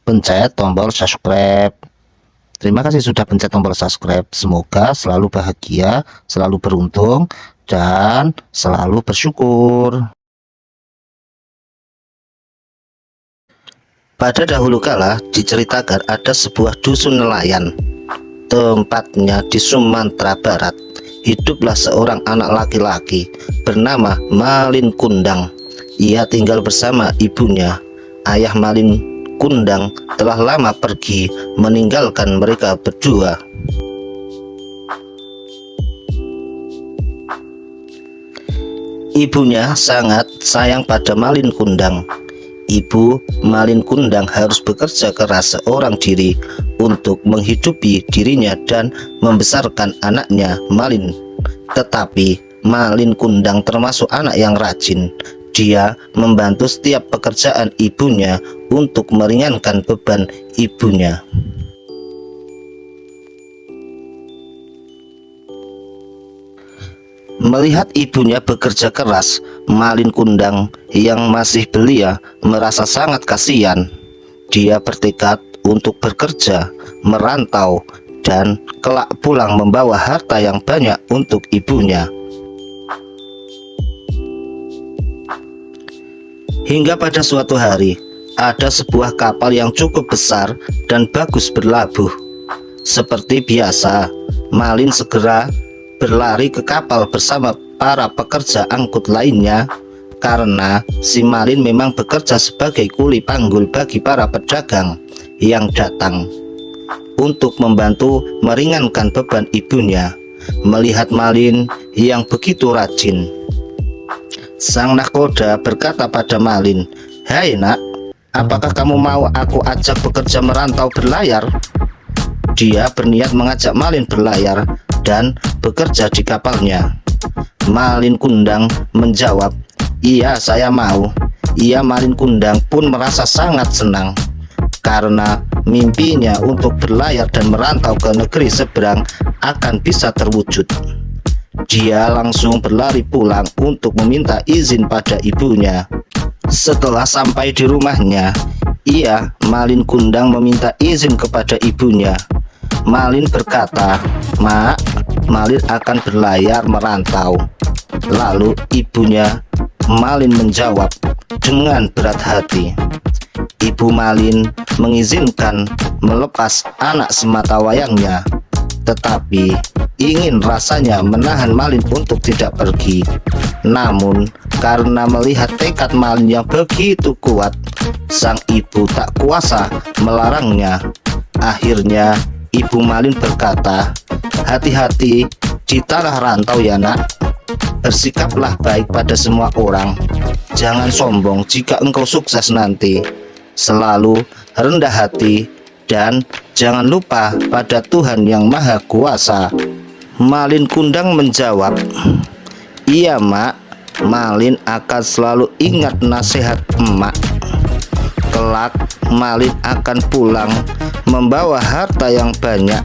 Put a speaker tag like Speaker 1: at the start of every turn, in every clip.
Speaker 1: pencet tombol subscribe. Terima kasih sudah pencet tombol subscribe. Semoga selalu bahagia, selalu beruntung, dan selalu bersyukur. Pada dahulu kala diceritakan ada sebuah dusun nelayan. Tempatnya di Sumatera Barat. Hiduplah seorang anak laki-laki bernama Malin Kundang. Ia tinggal bersama ibunya. Ayah Malin Kundang telah lama pergi meninggalkan mereka berdua. Ibunya sangat sayang pada Malin Kundang. Ibu Malin Kundang harus bekerja keras seorang diri untuk menghidupi dirinya dan membesarkan anaknya Malin. Tetapi Malin Kundang termasuk anak yang rajin. Dia membantu setiap pekerjaan ibunya untuk meringankan beban ibunya. Melihat ibunya bekerja keras, Malin Kundang yang masih belia merasa sangat kasihan. Dia bertekad untuk bekerja, merantau, dan kelak pulang membawa harta yang banyak untuk ibunya. Hingga pada suatu hari, ada sebuah kapal yang cukup besar dan bagus berlabuh. Seperti biasa, Malin segera berlari ke kapal bersama para pekerja angkut lainnya, karena si Malin memang bekerja sebagai kuli panggul bagi para pedagang yang datang untuk membantu meringankan beban ibunya. Melihat Malin yang begitu rajin, sang nahkoda berkata pada Malin, "Hai nak, apakah kamu mau aku ajak bekerja merantau berlayar?" Dia berniat mengajak Malin berlayar dan bekerja di kapalnya. Malin Kundang menjawab, "Iya, saya mau." Malin Kundang pun merasa sangat senang karena mimpinya untuk berlayar dan merantau ke negeri seberang akan bisa terwujud. Dia langsung berlari pulang untuk meminta izin pada ibunya. Setelah sampai di rumahnya, Malin Kundang meminta izin kepada ibunya. Malin berkata, "Mak, Malin akan berlayar merantau." Lalu ibunya Malin menjawab dengan berat hati. Ibu Malin mengizinkan melepas anak sematawayangnya, tetapi ingin rasanya menahan Malin untuk tidak pergi. Namun karena melihat tekad Malin yang begitu kuat, sang ibu tak kuasa melarangnya. Akhirnya Ibu Malin berkata, "Hati-hati di tanah rantau ya nak. Bersikaplah baik pada semua orang. Jangan sombong jika engkau sukses nanti. Selalu rendah hati dan jangan lupa pada Tuhan yang Maha Kuasa." Malin Kundang menjawab, "Iya mak, Malin akan selalu ingat nasihat emak. Kelak Malin akan pulang membawa harta yang banyak.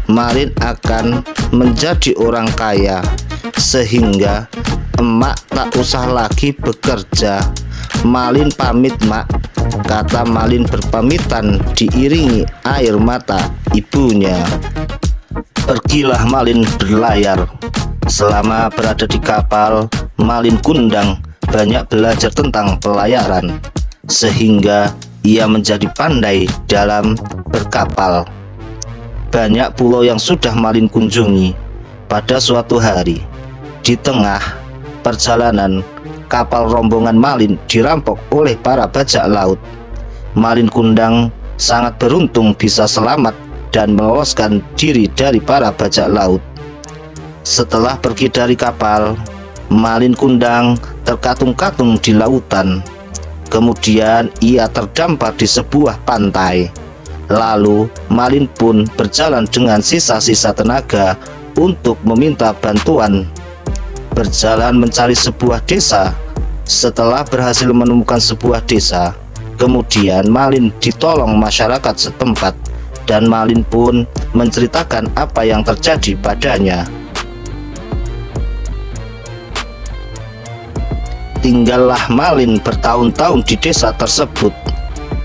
Speaker 1: Malin akan menjadi orang kaya sehingga emak tak usah lagi bekerja. Malin pamit mak," kata Malin berpamitan diiringi air mata ibunya. Pergilah Malin berlayar. Selama berada di kapal, Malin Kundang banyak belajar tentang pelayaran, sehingga ia menjadi pandai dalam berkapal. Banyak pulau yang sudah Malin kunjungi. Pada suatu hari, di tengah perjalanan, kapal rombongan Malin dirampok oleh para bajak laut. Malin Kundang sangat beruntung bisa selamat dan meloloskan diri dari para bajak laut. Setelah pergi dari kapal, Malin Kundang terkatung-katung di lautan. Kemudian ia terdampar di sebuah pantai. Lalu Malin pun berjalan dengan sisa-sisa tenaga untuk meminta bantuan. Berjalan mencari sebuah desa. Setelah berhasil menemukan sebuah desa, kemudian Malin ditolong masyarakat setempat, dan Malin pun menceritakan apa yang terjadi padanya. Tinggallah Malin bertahun-tahun di desa tersebut.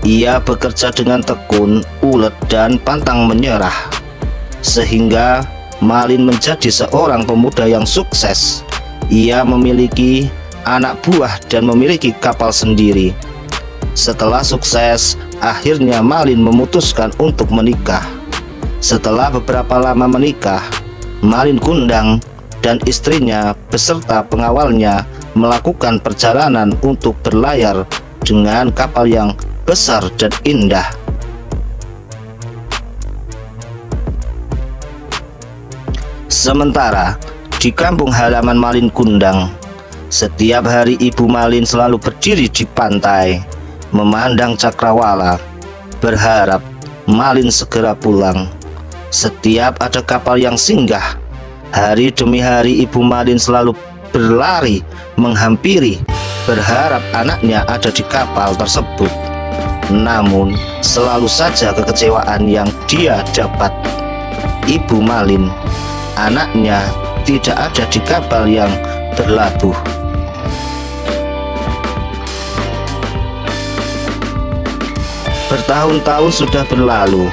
Speaker 1: Ia bekerja dengan tekun, ulet, dan pantang menyerah, sehingga Malin menjadi seorang pemuda yang sukses. Ia memiliki anak buah dan memiliki kapal sendiri. Setelah sukses, akhirnya Malin memutuskan untuk menikah. Setelah beberapa lama menikah, Malin Kundang dan istrinya beserta pengawalnya melakukan perjalanan untuk berlayar dengan kapal yang besar dan indah. Sementara di kampung halaman Malin Kundang, setiap hari Ibu Malin selalu berdiri di pantai, memandang cakrawala, berharap Malin segera pulang. Setiap ada kapal yang singgah, hari demi hari Ibu Malin selalu berlari menghampiri, berharap anaknya ada di kapal tersebut. Namun selalu saja kekecewaan yang dia dapat. Ibu Malin, anaknya tidak ada di kapal yang berlabuh. Bertahun-tahun sudah berlalu,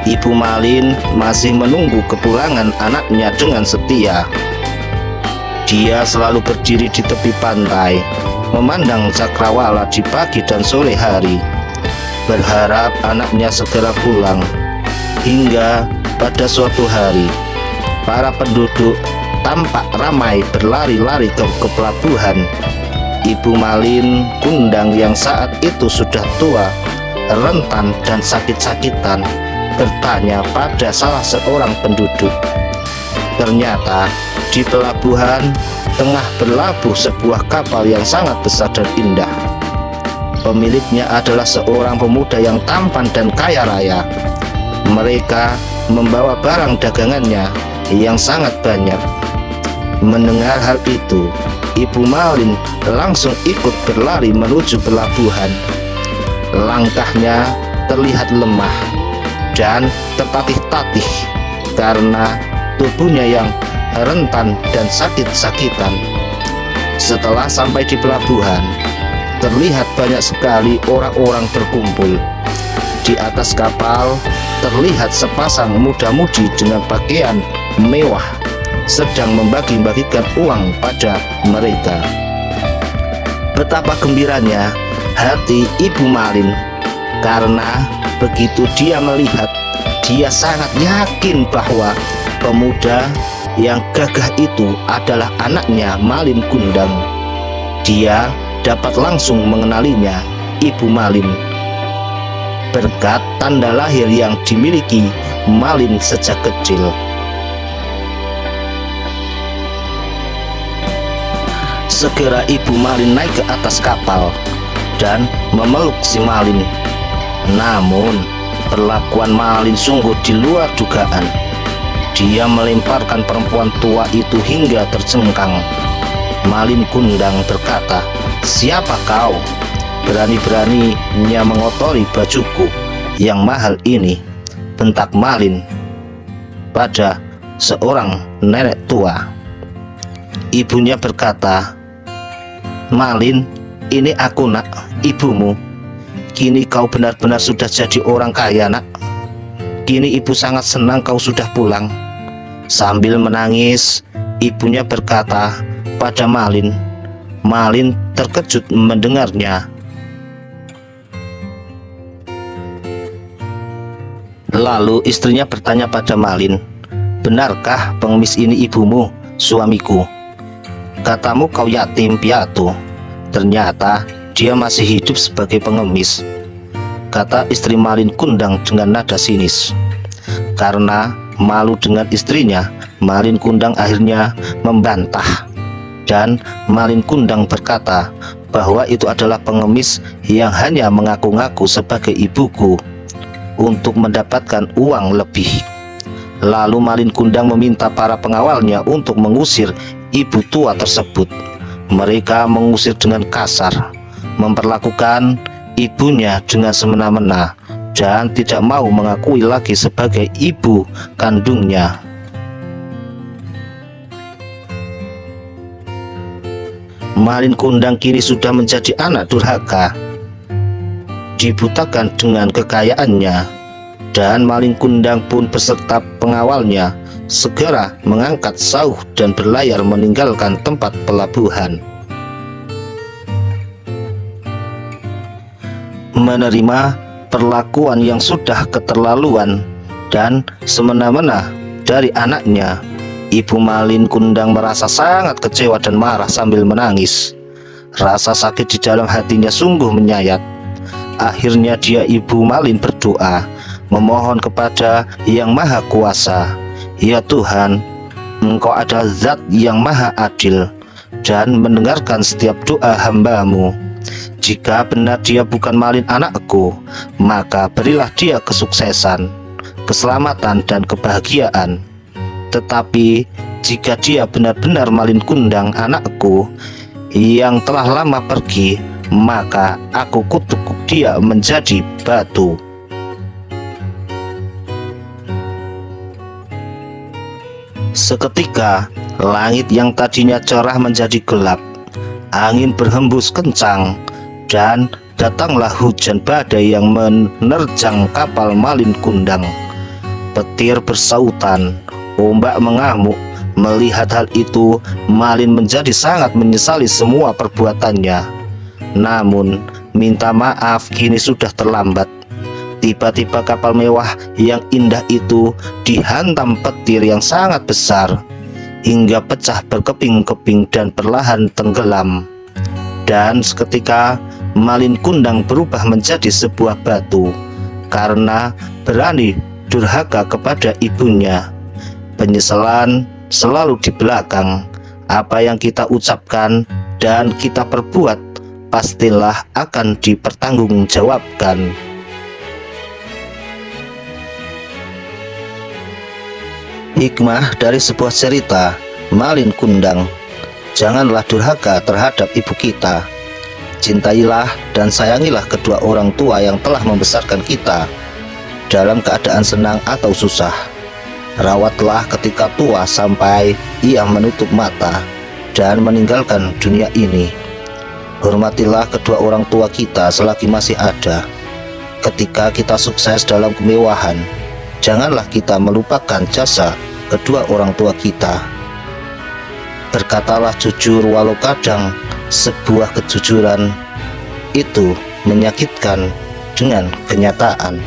Speaker 1: Ibu Malin masih menunggu kepulangan anaknya dengan setia. Dia selalu berdiri di tepi pantai, memandang cakrawala di pagi dan sore hari, berharap anaknya segera pulang. Hingga pada suatu hari, para penduduk tampak ramai berlari-lari ke pelabuhan. Ibu Malin Kundang yang saat itu sudah tua, rentan, dan sakit-sakitan bertanya pada salah seorang penduduk. Ternyata di pelabuhan tengah berlabuh sebuah kapal yang sangat besar dan indah. Pemiliknya adalah seorang pemuda yang tampan dan kaya raya. Mereka membawa barang dagangannya yang sangat banyak. Mendengar hal itu, Ibu Malin langsung ikut berlari menuju pelabuhan. Langkahnya terlihat lemah dan tertatih-tatih karena tubuhnya yang rentan dan sakit-sakitan. Setelah sampai di pelabuhan, terlihat banyak sekali orang-orang berkumpul. Di atas kapal terlihat sepasang muda-mudi dengan pakaian mewah sedang membagi-bagikan uang pada mereka. Betapa gembiranya hati Ibu Malin karena begitu dia melihat, dia sangat yakin bahwa pemuda yang gagah itu adalah anaknya Malin Kundang. Dia dapat langsung mengenalinya, Ibu Malin, berkat tanda lahir yang dimiliki Malin sejak kecil. Segera Ibu Malin naik ke atas kapal dan memeluk si Malin. Namun perlakuan Malin sungguh di luar dugaan. Dia melemparkan perempuan tua itu hingga tercengkang. Malin Kundang berkata, "Siapa kau? Berani-beraninya mengotori bajuku yang mahal ini," bentak Malin pada seorang nenek tua. Ibunya berkata, "Malin, ini aku nak, ibumu. Kini kau benar-benar sudah jadi orang kaya nak. Kini ibu sangat senang kau sudah pulang." Sambil menangis, ibunya berkata pada Malin. Malin terkejut mendengarnya. Lalu istrinya bertanya pada Malin, "Benarkah pengemis ini ibumu, suamiku? Katamu kau yatim piatu, ternyata dia masih hidup sebagai pengemis," kata istri Malin Kundang dengan nada sinis. Karena malu dengan istrinya, Malin Kundang akhirnya membantah, dan Malin Kundang berkata bahwa itu adalah pengemis yang hanya mengaku-ngaku sebagai ibuku untuk mendapatkan uang lebih. Lalu Malin Kundang meminta para pengawalnya untuk mengusir ibu tua tersebut. Mereka mengusir dengan kasar, memperlakukan ibunya dengan semena-mena, dan tidak mau mengakui lagi sebagai ibu kandungnya. Malin Kundang kini sudah menjadi anak durhaka. dibutakan dengan kekayaannya, dan maling kundang pun beserta pengawalnya segera mengangkat sauh dan berlayar meninggalkan tempat pelabuhan. Menerima perlakuan yang sudah keterlaluan dan semena-mena dari anaknya, ibu malin kundang merasa sangat kecewa dan marah sambil menangis. Rasa sakit di dalam hatinya sungguh menyayat. Akhirnya ibu malin berdoa, memohon kepada Yang Maha Kuasa, "Ya Tuhan, Engkau adalah Zat yang Maha Adil dan mendengarkan setiap doa hamba-Mu. Jika benar dia bukan malin anakku, maka berilah dia kesuksesan, keselamatan, dan kebahagiaan. Tetapi jika dia benar-benar malin kundang anakku yang telah lama pergi, maka aku kutuk dia menjadi batu." Seketika langit yang tadinya cerah menjadi gelap, angin berhembus kencang, dan datanglah hujan badai yang menerjang kapal malin kundang. Petir bersautan, ombak mengamuk. Melihat hal itu, malin menjadi sangat menyesali semua perbuatannya. Namun, minta maaf kini sudah terlambat. Tiba-tiba kapal mewah yang indah itu dihantam petir yang sangat besar, hingga pecah berkeping-keping dan perlahan tenggelam. Dan seketika malin kundang berubah menjadi sebuah batu karena berani durhaka kepada ibunya. Penyesalan selalu di belakang. Apa yang kita ucapkan dan kita perbuat pastilah akan dipertanggungjawabkan. Hikmah dari sebuah cerita malin kundang: janganlah durhaka terhadap ibu kita. Cintailah dan sayangilah kedua orang tua yang telah membesarkan kita, dalam keadaan senang atau susah. Rawatlah ketika tua sampai ia menutup mata dan meninggalkan dunia ini. Hormatilah kedua orang tua kita selagi masih ada. Ketika kita sukses dalam kemewahan, janganlah kita melupakan jasa kedua orang tua kita. Berkatalah jujur walau kadang sebuah kejujuran itu menyakitkan dengan kenyataan.